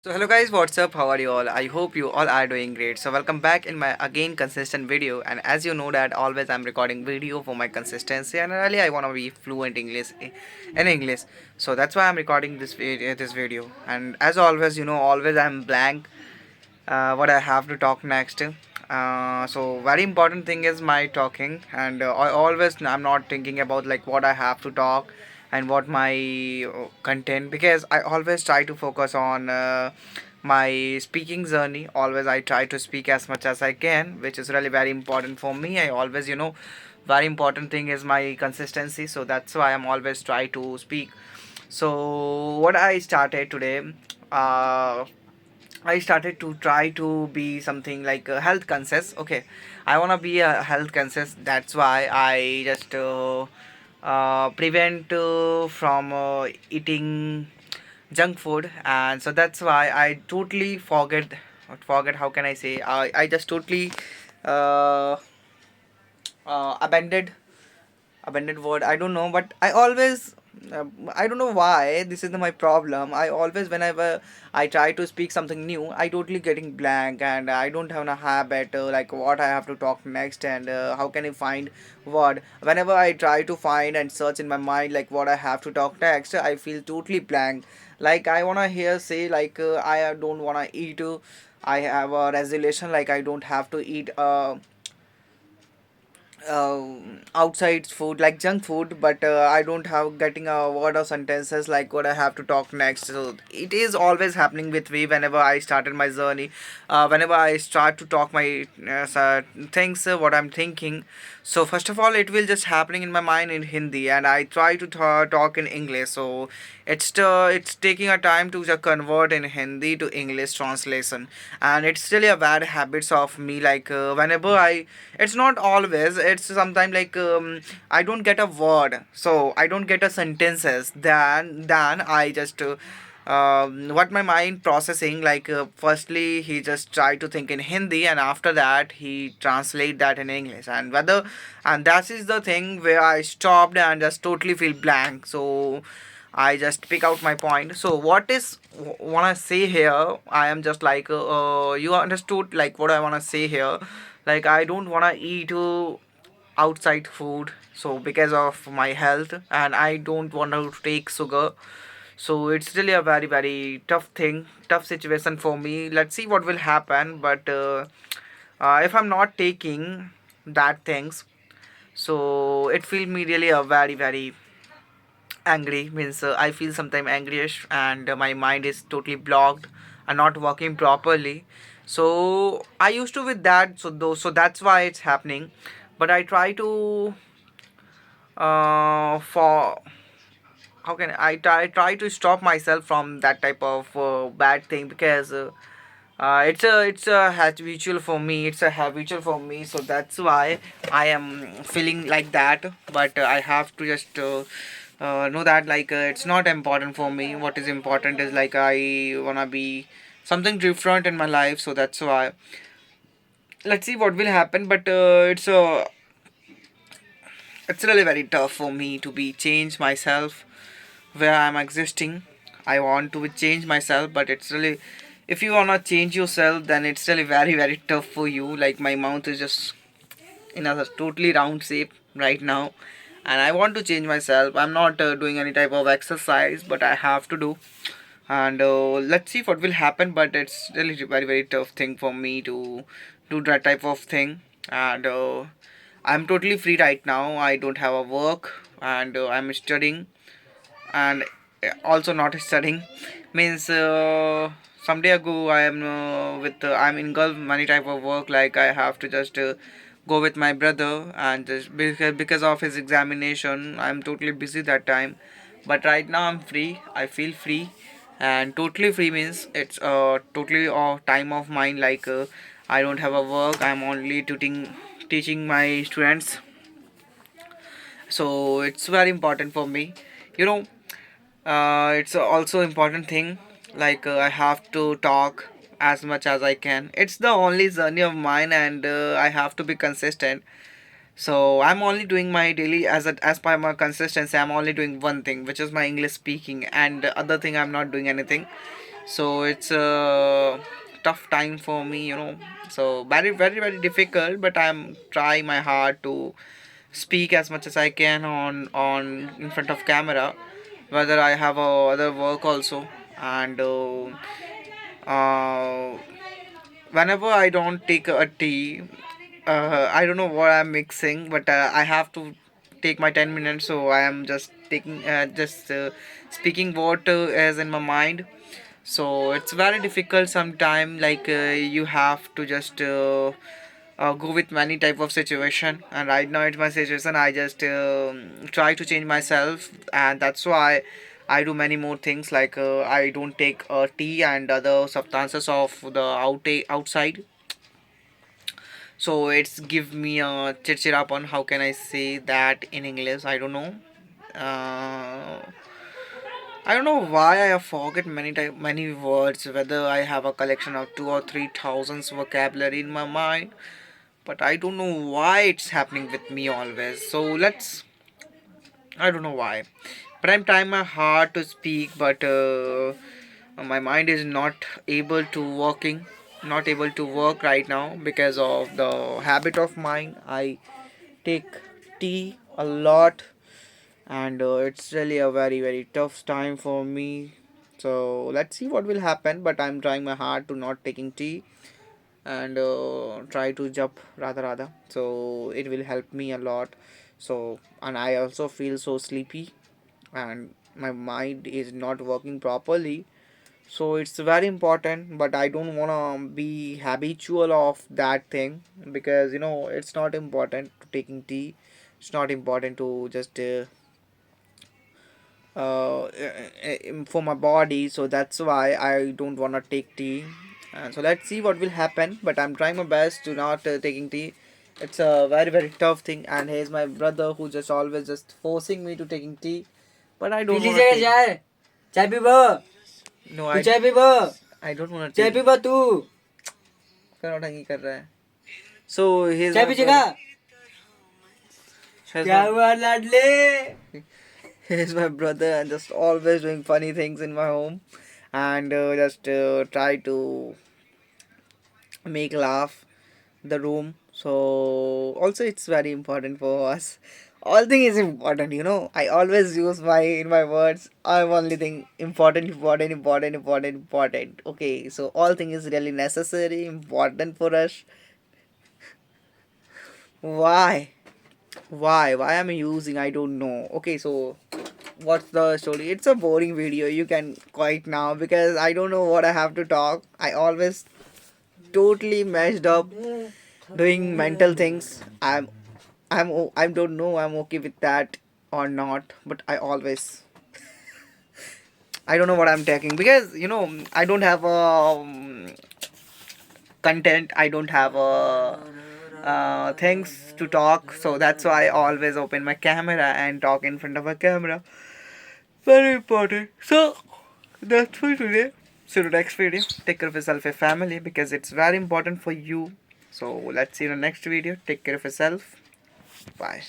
So hello guys, what's up? How are you all? I hope you all are doing great. So welcome back in my again consistent video, and as you know that always I'm recording video for my consistency, and really I want to be fluent in English. So that's why I'm recording this video. And as always, always I'm blank what I have to talk next. So very important thing is my talking, and I always I'm not thinking about like what I have to talk and what my content, because I always try to focus on my speaking journey. Always I try to speak as much as I can, which is really very important for me. I always very important thing is my consistency. So that's why I'm always try to speak. So what I started today. Uh, I started to try to be something like health conscious. Okay, I wanna be a health conscious. That's why I just prevent from eating junk food, and so that's why I totally forget. How can I say? I just totally uh, abandoned word, I don't know, but I always I don't know why this is my problem. I always, whenever I try to speak something new, I totally getting blank, and I don't have a habit like what I have to talk next, and how can I find word. Whenever I try to find and search in my mind like what I have to talk next, I feel totally blank. Like I wanna hear say like I don't wanna eat I have a resolution like I don't have to eat uh, outside food like junk food, but I don't have getting a word or sentences like what I have to talk next. So it is always happening with me whenever I started my journey. Whenever I start to talk my things, what I'm thinking. So first of all, it will just happening in my mind in Hindi, and I try to talk in English. So it's taking a time to just convert in Hindi to English translation, and it's really a bad habits of me. Like whenever I, it's not always, it's sometimes like I don't get a word, so I don't get a sentences. Then I just what my mind processing like firstly he just try to think in Hindi, and after that he translate that in English, and whether, and that is the thing where I stopped and just totally feel blank. So I just pick out my point. So what is wanna say here? I am just like you understood like what I wanna say here. Like I don't wanna eat outside food. So because of my health, and I don't want to take sugar. So it's really a very tough thing, tough situation for me. Let's see what will happen. But if I'm not taking that things, so it feel me really a very angry. Means I feel sometimes angryish, and my mind is totally blocked and not working properly. So I used to with that. So that's why it's happening. But I try to for how can I try to stop myself from that type of bad thing, because it's a habitual for me. It's a habitual for me. So that's why I am feeling like that. But I have to just know that like it's not important for me. What is important is like I wanna be something different in my life. So that's why let's see what will happen. But it's really very tough for me to be change myself where I'm existing. I want to change myself, but it's really, if you wanna change yourself, then it's really very tough for you. Like my mouth is just in a totally round shape right now, and I want to change myself. I'm not doing any type of exercise, but I have to do. And let's see what will happen. But it's really very tough thing for me to do that type of thing. And I'm totally free right now. I don't have a work, and I'm studying, and also not studying. Means someday ago I am with I'm engulfed many type of work. Like I have to just go with my brother, and just because of his examination I'm totally busy that time. But right now I'm free, I feel free. And totally free means it's totally a time of mine. Like I don't have a work, I'm only teaching my students. So it's very important for me, you know. It's also important thing. Like I have to talk as much as I can. It's the only journey of mine, and I have to be consistent. So I'm only doing my daily as per my consistency. I'm only doing one thing, which is my English speaking, and the other thing I'm not doing anything. So it's a tough time for me, so very very very difficult, but I'm trying my hard to speak as much as I can on in front of camera, whether I have other work also. And uh, whenever I don't take a tea, I don't know what I'm mixing, but I have to take my 10 minutes, so I am just taking just speaking what is in my mind. So it's very difficult sometime, like you have to just go with many type of situation, and right now it's my situation. I just try to change myself, and that's why I do many more things, like I don't take tea and other substances of the outside. So it's give me a chirchirapan. How can I say that in English? I don't know. uh, I don't know why I forget many words. Whether I have a collection of 2 or 3 thousands vocabulary in my mind, but I don't know why it's happening with me always. So let's. I don't know why, but I'm trying my hard to speak, but my mind is not able to working, not able to work right now because of the habit of mine. I take tea a lot, and it's really a very very tough time for me. So let's see what will happen, but I'm trying my hard to not taking tea, and try to jump rather, so it will help me a lot. So, and I also feel so sleepy, and my mind is not working properly. So it's very important, but I don't want to be habitual of that thing, because it's not important to taking tea. It's not important to just for my body. So that's why I don't want to take tea. And so let's see what will happen, but I'm trying my best to not taking tea. It's a very very tough thing, and here's my brother who just always just forcing me to taking tea, but I don't पीली want to जगह take. चाय चाय पीबो No, तू I चाय पीबो I don't want to चाय take. पीबो तू करोड़ंगी कर रहा है. So here's चाय my पीछेगा brother. Here's क्या my हुआ लाडले here's my brother, and just always doing funny things in my home, and just try to make laugh the room. So also it's very important for us. All thing is important, I always use my in my words. I'm only thing important. Okay, so all thing is really necessary, important for us. Why? Why am I using? I don't know. Okay, so what's the story? It's a boring video. You can quite now, because I don't know what I have to talk. I always totally messed up doing mental things. I don't know I'm okay with that or not, but I don't know what I'm taking, because I don't have content. I don't have things to talk, so that's why I always open my camera and talk in front of a camera. Very important. So that's for today. See you in the next video. Take care of yourself and family, because it's very important for you. So let's see you in the next video. Take care of yourself. Bye.